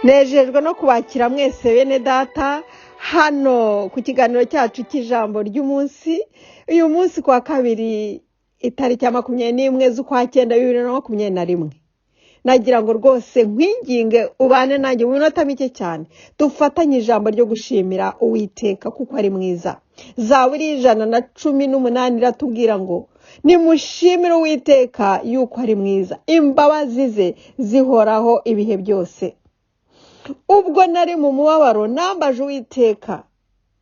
nejejwe no kubakira mwese bene data hano ku kiganiro cyacu cy'ijambo ry'umunsi. Uyu munsi kwa kabiri itariki ya 21 z'ukwa 9 2021, nagira ngo rwose nkwinginge ubane nanjye mu minota mike cyane dufatanye ijambo ryo gushimira Uwiteka kuko ari mwiza. Zaburi 118 iratubwira ngo nimushimire Uwiteka yuko ari mwiza, imbabazi ze zihoraho ibihe byose. Ubwo nari mu mubabaro nambaje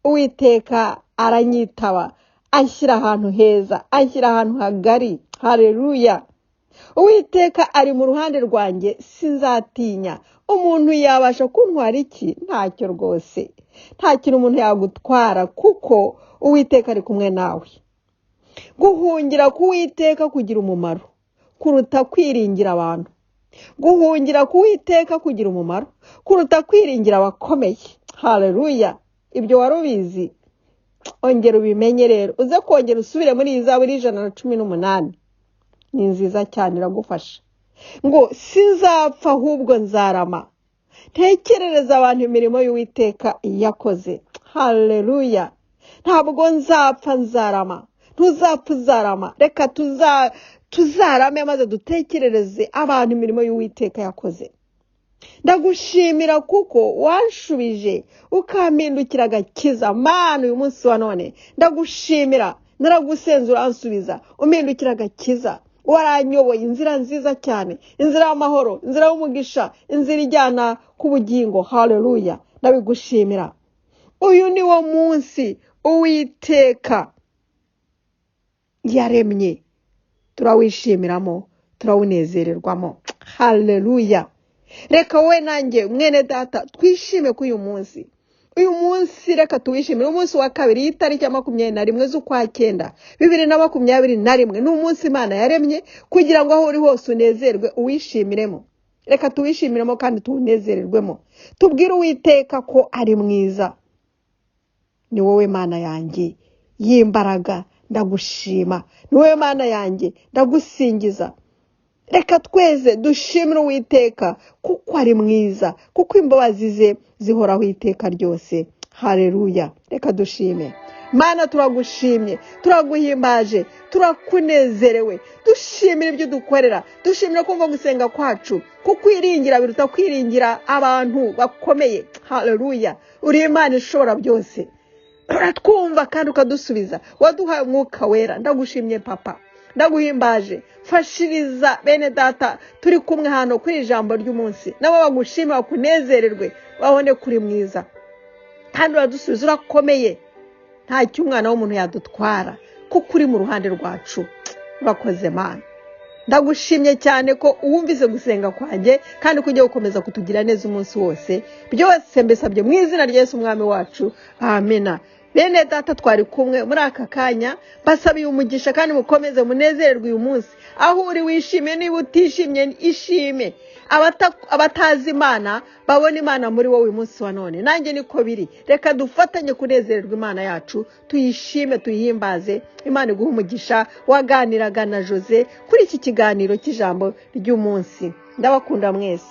Uwiteka aranyitaba, anshyira ahantu heza, anshyira ahantu hagari. Haleluya! Uwiteka ari mu ruhande rwanjye, sinzatinya. Umuntu yabasha kuntwara iki? Ntacyo rwose. Nta kintu umuntu yagutwara kuko Uwiteka ari kumwe nawe. Guhungira ku Uwiteka kugira umumaro kuruta kwiringira abantu. Guhungira ku Uwiteka kugira umumaro kuruta kwiringira abakomeye. Haleluya! Ibyo warubizi, ongera ubimenye rero. Uze kongera usubire muri Zaburi 118. Ni nziza cyane, iragufasha. Ngo sinzapfa ahubwo nzarama, ntekerereza abantu imirimo y'Uwiteka yakoze. Haleluya! Ntabwo nzapfa nzarama. Ntuzapfa uzarama. Reka tuzarame maze dutekerereze abantu imirimo y'Uwiteka yakoze. Ndagushimira kuko wanshubije ukampindukira agakiza. Mana, uyu munsi wa none ndagushimira, naragusenze uransubiza, umpindukira agakiza. Waranyoboye inzira nziza cyane, inzira y'amahoro, inzira y'umugisha, inzira ijyana ku bugingo. Haleluya! Ndabigushimira. Uyu ni wo munsi Uwiteka yaremye, turawishyimiramo, turawunezererwamo. Haleluya! Reka wowe nanjye mwene data twishime ku uyu munsi. Uyu munsi reka tuwishimire. Umunsi wa kabiri itariki ya 21 z'ukwa 9 2021 ni umunsi Imana yaremye kugira ngo aho uri hose unezerwe uwishimiremo. Reka tuwishimiremo kandi tuwunezererwemo. Tubwire Uwiteka ko ari mwiza. Ni wowe Mana yanjye y'imbaraga, ndagushima. Ni wowe Mana yanjye ndagusingiza. Reka tweze dushimire Uwiteka kuko ari mwiza, kuko imbabazi ze zihoraho iteka ryose. Haleluya! Reka dushime. Mana, turagushimye, turaguhimbaje, turakunezerewe. Dushimire ibyo dukorera, dushimire kumva gusenga kwacu, kuko iringira biruta kwiringira abantu bakomeye. Haleluya! Uri Imana ishobora byose, uratwumva kandi ukadusubiza. Waduhaye Umwuka Wera. Ndagushimye Papa, ndaguhimbaje. Fashiriza bene data turi kumwe hano kuri ijambo ry'umunsi, nabo bagushima bakunezererwe, babone kuri mwiza kandi uradusubiza, urakomeye. Nta cy'umwana w'umuntu yadutwara kuko uri mu ruhande rwacu. Urakoze Mana. Ndagushimye cyane ko uwumvise gusenga kwanjye kandi kujya gukomeza kutugira neza umunsi wose. Byose mbesabye mu izina rya Yesu Umwami wacu. Amina. Bene data twari kumwe muri aka kanya, basabiye umugisha kandi mukomeze munezererwe uyu munsi. Aho uri wishime, niba utishimye ishime. Abatazi Imana babona Imana muri wowe uyu munsi wa none. Nanjye niko biri. Reka dufatanye kunezererwa Imana yacu, tuyishime, tuyihimbaze. Imana iguhe umugisha. Waganiraga na Jose kuri iki kiganiro cy'ijambo ry'umunsi. Ndabakunda mwese.